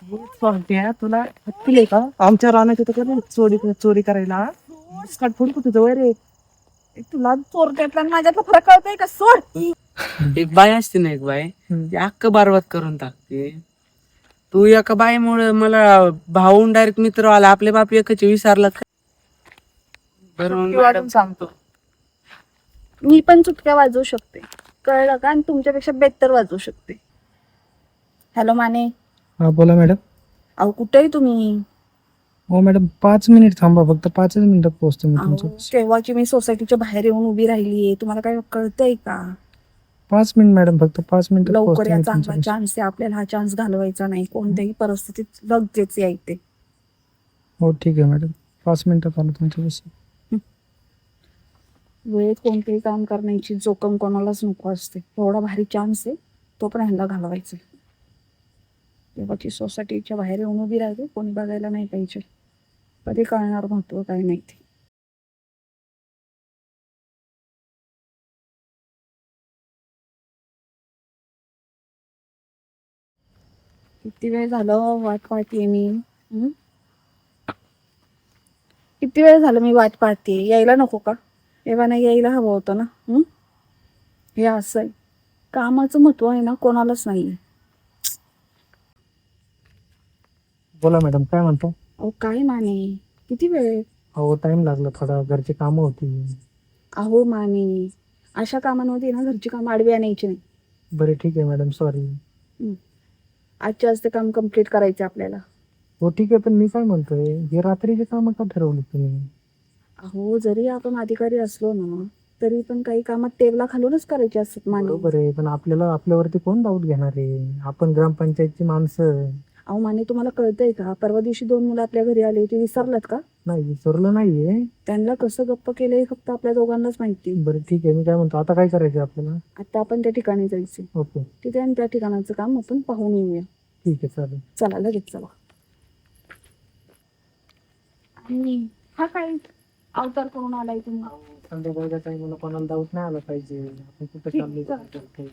तुला हत्ती आहे का आमच्या रानात येतं का चोरी करायला स्काटफोड तुझं वय रे तुला चोरट्यातला माझ्यातला फरक कळतोय का सोड. एक बाई असते ना, एक बाई ती अख्ख बरबाद करून टाकते. तू एका बाईमुळे मला भाऊन डायरेक्ट मित्र आला, आपले बाप एकच विसरला. बरं मग वाजून सांगतो मी पण चुटक्या वाजवू शकते, कळलं का? आणि तुमच्यापेक्षा बेहतर वाजवू शकते. हॅलो माने. हा बोला मॅडम. अहो कुठे आहे तुम्ही? हो मॅडम 5 मिनिट थांबा, फक्त 5 मिनिटात पोहोचतो मी अहो, तुमच्या. केव्हाची मी सोसायटीच्या बाहेर येऊन उभी राहिलीये, तुम्हाला काय कळतंय का? 5 मिनिट मॅडम, फक्त 5 मिनिटात लवकर पोहोचतो या, मी चांगला तुमच्या. चान्स आहे आपल्याला, हा चान्स घालवायचा नाही. कोणत्याही परिस्थितीत लगेच यायचे. हो ठीक आहे मॅडम, 5 मिनिटात आलो तुमच्यापाशी. वेळेत कोणतेही काम करण्याची जोखम कोणालाच नको असते. एवढा भारी चान्स आहे, तो पण ह्यांना घालवायचा. तेव्हाची सोसायटीच्या बाहेर येऊन उभी राहते, कोणी बघायला नाही पाहिजे. कधी कळणार महत्व काय नाही ते. किती वेळ झालं वाट पाहतीये मी. किती वेळ झालं मी वाट पाहते. यायला नको का? तेव्हा नाही यायला हवं होतं ना. हे असं आहे, कामाचं महत्व आहे ना कोणालाच नाहीये. बोला मॅडम, काय म्हणतो? अहो काय माने, किती वेळ? हो टाइम लागला थोडा, घरची कामं होती. अहो माने, अशा कामांमध्ये ना घरची कामं आडवी आणायची नाही. बरे ठीक आहे मॅडम, सॉरी. आजच्या आज ते काम कम्प्लीट करायचे आपल्याला. हो ठीक आहे, पण मी काय म्हणतोय, हे रात्रीचे कामं का ठरवली तुम्ही? अहो जरी आपण अधिकारी असलो ना, तरी पण काही कामात टेबला खालूनच करायचे असतात माने. बरोबर आहे, पण आपल्यावरती कोण डाऊट घेणार आहे? आपण ग्रामपंचायतची माणसं. अहो माने, तुम्हाला कळतंय का? परवा दिवशी 2 मुलं आपल्या घरी आले, ते विसरलात का? नाही विसरलं नाहीये. त्यांना कसं गप्प केलंय हे फक्त आपल्या दोघांनाच माहिती. बरं ठीक आहे, मी काय म्हणतो, आता काय करायचं आपल्याला? आता आपण त्या ठिकाणी जायचे, ओके तिथे आणि त्या ठिकाणाचं काम आपण पाहून येऊया. ठीक आहे चालेल. चला लगेच चला. आणि हा काय अवतार करून आलाय तुम्ही? संध्याकाळच्या टाइमला कोणाला डाऊट नाही आला पाहिजे आपण कुठं ठीक, चाललोय चला. काय करतोय.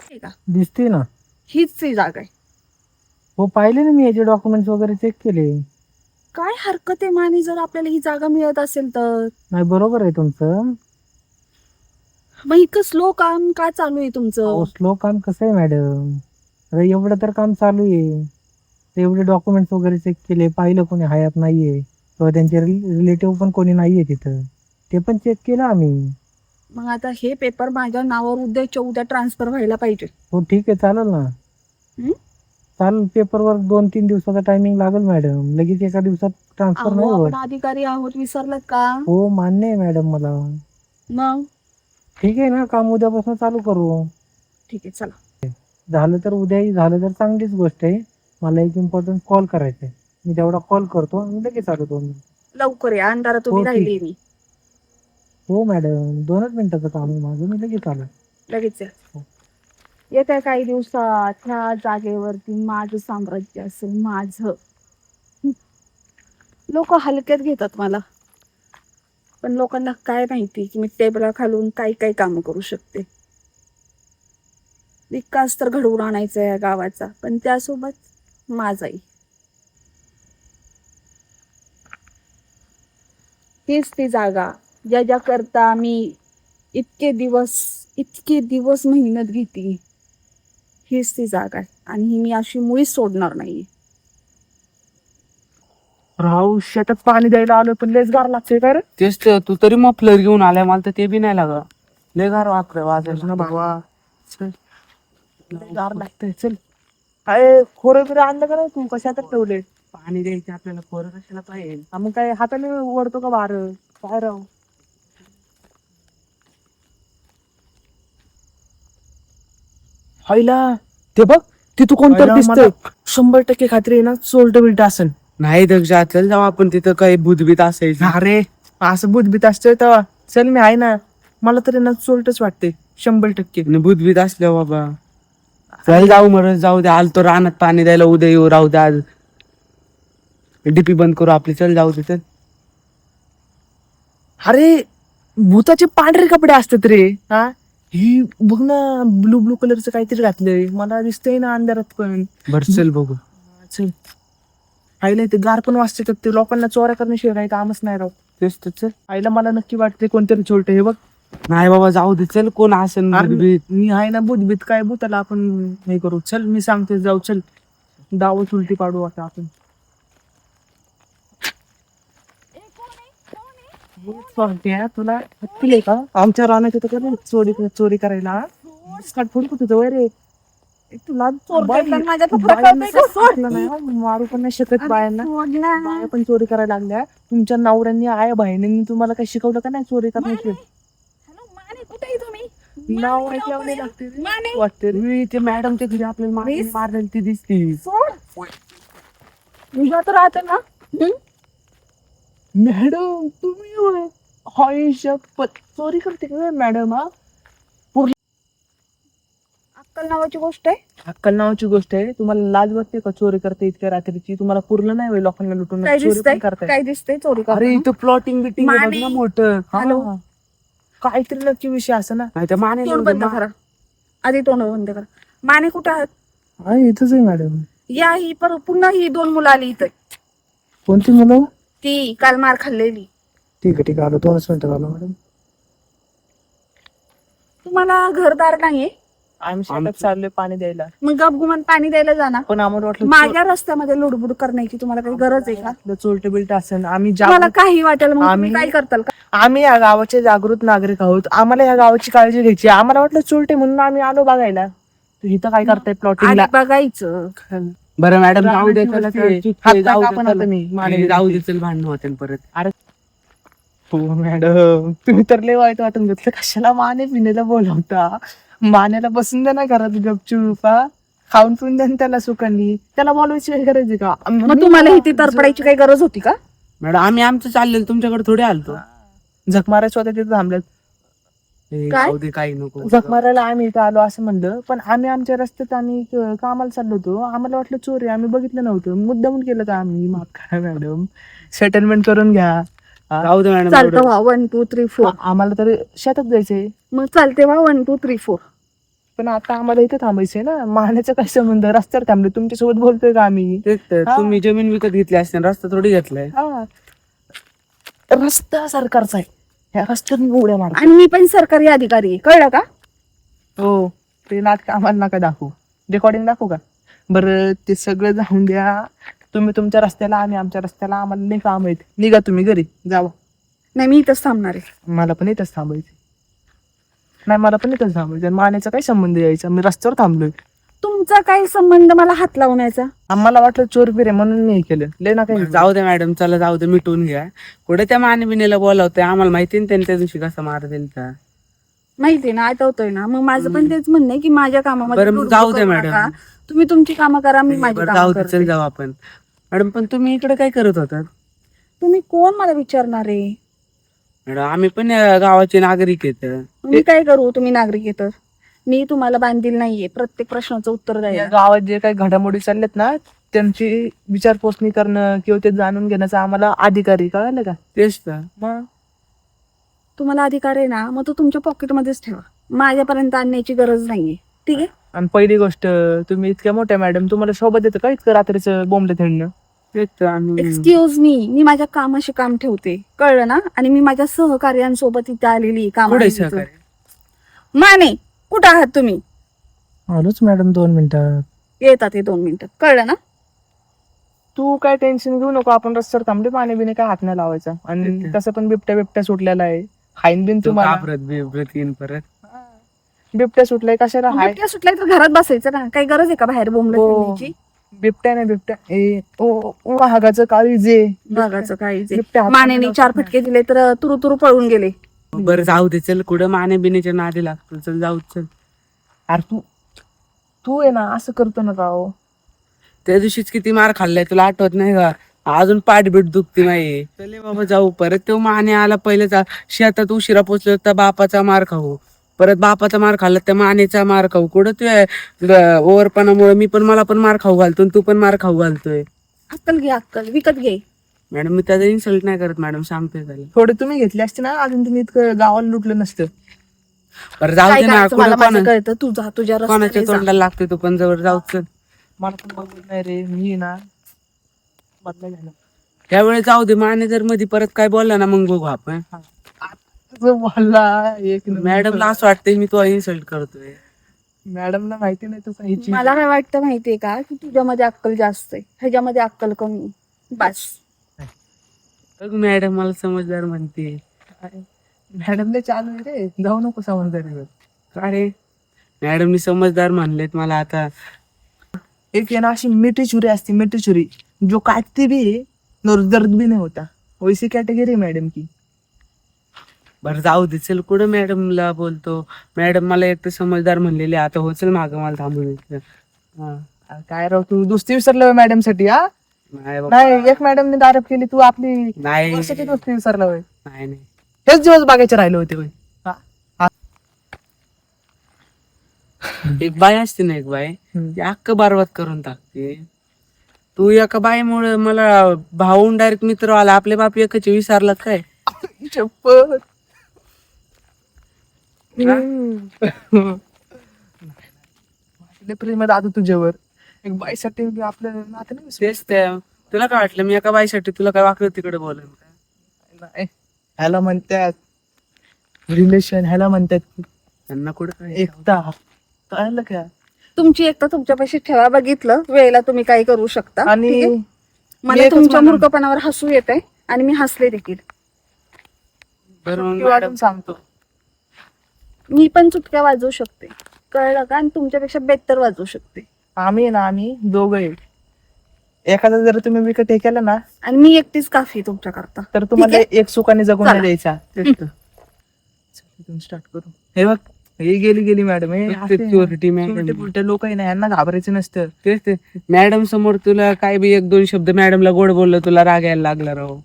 ठीक आहे, दिसते ना. हीच ती जागा आहे. हो पाहिले ना मी, याचे डॉक्युमेंट्स वगैरे चेक केले. काय हरकत आहे माने, जर आपल्याला ही जागा मिळत असेल तर? नाही बरोबर आहे तुमचं. मग इतकं स्लो काम का चालू आहे तुमचं? स्लो काम कसं आहे मॅडम, अरे एवढं तर काम चालू आहे, ते एवढे डॉक्युमेंट्स वगैरे चेक केले, पाहिलं कोणी हयात नाहीये किंवा त्यांचे रिलेटिव्ह पण कोणी नाहीये तिथं, ते पण चेक केलं आम्ही. मग आता हे पेपर माझ्या नावावर उद्याच्या उद्या ट्रान्सफर व्हायला पाहिजे. हो ठीक आहे चालेल ना. चालेल, पेपरवर 2-3 दिवसाचा टायमिंग लागेल मॅडम, लगेच एका दिवसात ट्रान्सफर नाही अहो, होत. आपण अधिकारी आहोत, विसरलात का? हो मान्य आहे मॅडम मला. मग ठीक आहे ना, काम उद्यापासून चालू करू. ठीक आहे चला. झालं तर उद्याही झालं तर चांगलीच गोष्ट आहे. मला एक इम्पॉर्टंट कॉल करायचा आहे, मी तेवढा कॉल करतो आणि लगेच आलो 2 मिनिट. लवकर या, अंधारात उभी हो, ठीक. राहिली मी. हो मॅडम, 2च मिनिटाचं काम आहे माझं, मी लगेच आलो. लगेच या. येत्या काही दिवसात ह्या जागेवरती माझं साम्राज्य असेल, माझं. लोक हलक्यात घेतात मला, पण लोकांना काय माहिती की मी टेबला खालून काय काय काम करू शकते. विकास तर घडवून आणायचा या गावाचा, पण त्यासोबत माझाही. हीच ती जागा ज्या करता मी इतके दिवस मेहनत घेते. हीच ती जागा आहे आणि ही मी अशी मुळीच सोडणार नाही. राहू शेतात पाणी द्यायला आलो, पण लेच गार लागते काय रे? तेच तर, तू तरी मफलर घेऊन आलाय, मला तर ते बी नाही लागत. लय गार वाजायला ना भावा, चल लय गार लागतंय. चल काय खोरं बिरं आणलं का नाही तू? कशात ठेवले? पाणी द्यायचे आपल्याला, पोरं कशाला पाहिजे? मग काय हाताने ओढतो का बाहेर? काय राव, हायला ते बघ, तिथं कोणतर दिसतंय. 100% खात्री आहे ना, सोल्ट बिल्ट असेल. नाही दक्षा, चल जाऊ आपण, तिथं काही भूतभीत असायचं. अरे असं बुधबीत असतोय तेव्हा. चल मी आहे ना, मला तरी ना सोल्टच वाटते 100%. आणि भूतभीत असल्या बाबा, चल जाऊ मरत जाऊ दे, आलतो रानात पाणी द्यायला, उद्या येऊ, राहू दे आज. डीपी बंद करू आपली, चल जाऊ दे चल. अरे भूताचे पांढरे कपडे असतात रे. हा ही बघ ना, ब्लू ब्लू कलरचं काहीतरी घातलंय, मला दिसतंय ना अंधारात पण. बर चल बघू. चल आईला ते गार पण वाजते, ते लोकांना चोऱ्या करण्याशिवाय काही कामच नाही राव. तेच तर चल. आईला मला नक्की वाटते कोणतरी छोटे. हे बघ नाही बाबा जाऊ दे, चल कोण असेल अरे, मी आहे ना भूतभीत, काय भूताला आपण हे करू. चल मी सांगते, जाऊ चल, डावच उलटी पाडू आता आपण. तुला हत्ती आहे का आमच्या रानात येतं का रे चोरी करायला? स्काट फोड का तुझं वय रे? तुला माझ्या फरक कळतंय का? सोड. मारू पण नाही शकत बायांना. बाया पण चोरी करायला लागल्या. तुमच्या नवऱ्यांनी आया बहिणींनी तुम्हाला काही शिकवलं का नाही चोरी करण्याची? हॅलो, माने कुठे आहे तुम्ही? नाव ऐकल्यावर लागते रे. माने. वाटते रे. मी ते मॅडमच्या घरी आपल्याला मारलेली ती दिसती. सोड. मी जात राहते ना. मॅडम तुम्ही होय? हाय शपथ, चोरी करते का मॅडम? हा अक्कल नावाची गोष्ट आहे. अक्कल नावाची गोष्ट आहे. तुम्हाला लाज वाटते का चोरी करते इतक्या रात्रीची? तुम्हाला पुरलं नाही होय लोकांना लुटून काय चोरी दिसतंय? पण करताय? काय दिसतंय चोरी अरे करताना? इथं प्लॉटिंग बिटिंग बघ माने. ना मोठं. हॅलो. हा. काहीतरी नक्की विषय असं ना. नाही तर माने तोंड बंद करा. आधी तोंड बंद करा. माने कुठे आहात? हा इथंच आहे मॅडम. या ही पुन्हा ही 2 मुलं आली इथं. कोणती मुलं? ती काल मार खाल्लेली. ठीक आहे आलो, 2 मिनिटं आलो मॅडम. तुम्हाला घरदार नाहीये? आम्ही शेतात चाललोय पाणी द्यायला, मग गपगुमान पाणी द्यायला जाणार. पण आम्हाला वाटलं माझ्या रस्त्यामध्ये लुडबुड करण्याची तुम्हाला काही गरज आहे का? चोरटे बिलट असेल. आम्ही तुम्हाला काही वाटेल मग तुम्ही आम्ही- काय करताल का? आम्ही या गावाचे जागृत नागरिक आहोत. आम्हाला या गावाची काळजी घ्यायची. आम्हाला वाटलं चोरटे म्हणून आम्ही आलो बघायला. तू इथं काय करताय प्लॉटिंगला? आधी बघायचं. बरं मॅडम जाऊ दे, चला ते. हात जाऊ टाका दे, पण चला. आता मी. नाही, जाऊ दे चल, भांडण होते परत. हो मॅडम, तुम्ही तर लय वाईट वाटून घेतलं. कशाला माने पिण्याला बोलवता? मानेला बसून द्या ना घरात गपचूप. खाऊन पिऊन द्या ना त्याला सुखांनी. त्याला बोलवायची काही गरज आहे का? मग तुम्हाला इथे तरपडायची काही गरज होती का? मॅडम आम्ही आमचं चाललेलं तुमच्याकडे थोडे आलतो. झक मारायचं होतं तिथं थांबल्यात. ए, काय? जाऊ दे, काही नको. झक मारायला आम्ही इथं आलो असं म्हणलं, पण आम्ही आमच्या रस्त्यात आम्ही कामाला चाललो होतो. आम्हाला वाटलं चोरी, आम्ही बघितलं नव्हतं. मुद्दामून केलं का आम्ही? माफ करा मॅडम, सेटलमेंट करून घ्या. जाऊ दे मॅडम. चालतं व्हा 1 2 3 4. आम्हाला तर शेतात जायचंय, मग चालते व्हा 1 2 3 4. पण आता आम्हाला इथे थांबायचंय ना. मानाचा काय संबंध? रस्त्यावर थांबले, तुमच्यासोबत बोलतोय का आम्ही? तेच तर, तुम्ही जमीन विकत घेतली असते, रस्ता थोडी घेतलाय. हा, रस्ता सरकारचा आहे. ह्या रस्त्यात मी उड्या मारतो. आणि मी पण सरकारी अधिकारी आहे, कळलं का? हो, ते नाटक आम्हाला नका दाखवू. रेकॉर्डिंग दाखवू का? बरं ते सगळं जाऊन द्या. तुम्ही तुमच्या रस्त्याला, आम्ही आमच्या रस्त्याला. आम्हाला नाही काम आहेत. निघा तुम्ही घरी जावा. नाही, मी इथंच थांबणार आहे. मला पण इथंच थांबायचं. नाही, मला पण इथंच थांबायचं. मानेचा काय संबंध यायचा? मी रस्त्यावर थांबलोय. तुमचा काय संबंध मला हात लावण्याचा? आम्हाला वाटलं चोर बिरे म्हणून मी हे केलं. लय ना काही. जाऊ दे मॅडम, चला जाऊ दे, मिटवून घ्या. कुठे त्या माने बिनेला बोलावतोय? आम्हाला माहिती ना त्यांनी त्या दिवशी कसा मार दिलता. माहितीये ना, आठवतोय ना. मग माझं पण तेच म्हणणं आहे की माझ्या कामामध्ये बरं, मग लुडबुड जाऊ दे करू मॅडम. नका. तुम्ही तुमची कामं करा, मी माझी बरं, कामं जाऊ दे, करते. चल जाऊ आपण. मॅडम पण तुम्ही इकडे काय करत होता? तुम्ही कोण मला विचारणार आहे? मॅडम आम्ही पण या गावाचे नागरिक आहेत. मी काय करू? तुम्ही नागरिक येतं. मी तुम्हाला बांधील नाहीये प्रत्येक प्रश्नाचं उत्तर या द्यायला. गावात जे काही घडामोडी चालल्यात ना, त्यांची विचारपोसणी करणं किंवा ते जाणून घेण्याचा आम्हाला अधिकारी, कळलं का? तेच तर. मग तुम्हाला अधिकार आहे ना, मग तो तुमच्या पॉकेटमध्येच ठेवा. माझ्यापर्यंत आणण्याची गरज नाहीये, ठीक आहे? आणि पहिली गोष्ट, तुम्ही इतक्या मोठ्या मॅडम, तुम्हाला सोबत येतं का इतकं रात्रीचं बोंबले थेडणं? तेच तर आम्ही. एक्सक्यूज मी माझ्या कामाशी काम ठेवते, कळलं ना? आणि मी माझ्या सहकार्यांसोबत इथे आलेली कुठे सहकार्य? माने, कुठं आहात तुम्ही? आलोच मॅडम 2 मिनिटात. येतात हे 2 मिनिटं, कळलं ना? तू काय टेन्शन घेऊ नको. आपण रस्त्यावर थांबले, पाणी बिने काय हात नाही लावायचा. आणि ठीक आहे. तसं पण बिबट्या सुटलेला आहे. हाईन बिन तो तुम्हाला. घाबरत बिबरत येईन परत. बिबट्या सुटलाय कशाला? हाय बिबट्या सुटलाय तर घरात बसायचं ना. काही गरज आहे का बाहेर बोंबलं हो. फिरण्याची? बिबट्या नाही, बिबट्या वाघाचं काळीजे. बघाचं काही बिबट्या हात मानेने 4 फटके दिले तर तुरु तुरु पळून गेले. बरं जाऊ दे, चल. कुठं माने बिनेच्या नादी लागतो? चल जाऊ, चल. अरे तू आहे ना असं करतो ना राव. त्या दिवशीच किती मार खाल्लाय, तुला आठवत नाही का? अजून पाठबीट दुखती नाही. चले बाबा जाऊ. परत तो माने आला, पहिलेच शेतात उशिरा पोचलो होता, बापाचा मार खाऊ. परत बापाचा मार खाल्ला, त्या मानेचा मार खाऊ. कुठं तुझ्या ओव्हरपणामुळे मला पण मार खाऊ घालतो, तू पण मार खाऊ घालतोय. अक्कल घे, अक्कल विकत घे. मॅडम मी त्याचा इन्सल्ट नाही करत मॅडम, सांगतोय त्याला. थोडे तुम्ही घेतले असते ना अजून तुम्ही इतकं गावाला लुटलं नसतं. बरं जाऊ काय दे ना, करायचं मला कुठं माझं कळतं, तू जा तुझ्या कोणाच्या रस्त्याने जा. तोंडाला लागतोय तो पण जवळ जाऊ चल. मला पण बघत नाही रे, मी ना बदला घ्यायला. त्यावेळेस जाऊ दे, माने जर मध्ये परत काय बोलला ना मग बघू आपण. तुझं बोलला एक मॅडमला असं वाटतंय मी तो इन्सल्ट करतोय. मॅडमला माहिती नाही तू काही मला काय वाटतं माहितीये का, की तुझ्यामध्ये अक्कल जास्त आहे, ह्याच्यामध्ये अक्कल कमी आहे. बस. बघ मॅडम मला समजदार म्हणते. मॅडमने चालू आहे रे, जाऊ नको समजदारीवर. का रे मॅडमनी समजदार म्हणलेत मला आता. एक आहे ना अशी मिठी छुरी असते, मिठी छुरी जो काटती भी है और दर्द भी नहीं होता, वैसी कैटेगरी मैडम की. बरं जाऊ दे चल, कुठं मॅडमला बोलतो. मॅडम मला एक तर समजदार म्हणलेले, आता हो चल मागं मला थांबून इथलं. हा. काय राव तू दोस्ती विसरलं मॅडम साठी? हा नाही बाबा, नाही, एक मॅडमने दारप केली, तू आपली नाही वर्षाची दोस्ती विसरला होय. नाही नाही. हेच दिवस बघायचे राहिले होते होय. एक बाई असते ना, एक बाई ती अख्ख बरबाद करून टाकते. तू एका बाईमुळे मला भाऊन डायरेक्ट मित्र आला, आपले बाप एकच विसरला काय? चप्पल. प्रेम दादू तुझ्यावर, एक बाईसाठी आपलं नातं नाही विसरू. तेच त्या तुला काय वाटलं मी एका बाईसाठी तुला काय वाकडं तिकडे बोलेन का? नाही. ह्याला म्हणतात रिलेशन, ह्याला म्हणतात त्यांना कुठं काय एकता. कळलं का? तुमची एकटा तुमच्यापाशी ठेवा, बघितलं वेळेला तुम्ही काय करू शकता. ठीक आणि आहे? मी मला एकच तुमच्या म्हणेन. मूर्खपणावर हसू येत आहे आणि मी हसले देखील. बरं मग चुटकी वाजवून सांगतो, मी पण चुटक्या वाजवू शकते, कळलं का? आणि तुमच्यापेक्षा बेहतर वाजवू शकते. आम्ही दोघं आहे. एखादा जर तुम्ही विकत हे केलं ना आणि मी एकटीच काफी तुमच्याकरता. तर तुम्हाला एक सुखाने जगून चला. नाही द्यायचा. स्टार्ट करू. हे बघ, हे गेली मॅडम. security madam. लोक आहे ना, यांना घाबरायचं नसतं. तेच ते मॅडम समोर तुला काय बी एक दोन शब्द मॅडमला गोड बोललं, तुला राग यायला लागला राव.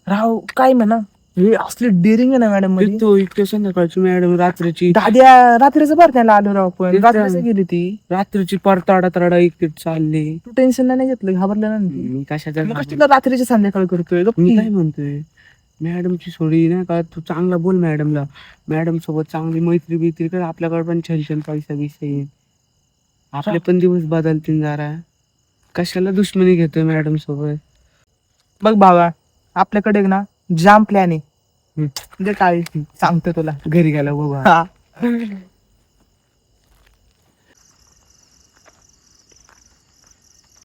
राव काय म्हणा, हे असली डेअरिंग आहे ना मॅडम मध्ये. तो इतक्या संध्याकाळची मॅडम रात्रीची दाद्या रात्रीचं बरं त्याला आलो राव, पण तेच रात्रीचं ना. गेली ती. रात्रीची परताडा तडा इकडे चालली. तू टेन्शन नाही घेतलं, घाबरलं ना तू? मी कशाच्या मग तुला रात्रीची संध्याकाळ करतोय गप्प मी की. काय म्हणतोय, मॅडमची सोडी नाही का, तू चांगला बोल मॅडमला. मॅडम सोबत चांगली मैत्री बित्री कर, आपल्याकडे पण छान पैसा बिसा येईल, आपले पण दिवस बदलतील जरा. कशाला दुश्मनी घेतोय मॅडम सोबत? बघ बाबा, आपल्याकडे ना जाम प्लॅन आहे. हम्म. म्हणजे काय सांगतो तुला घरी गेला बघू. हा.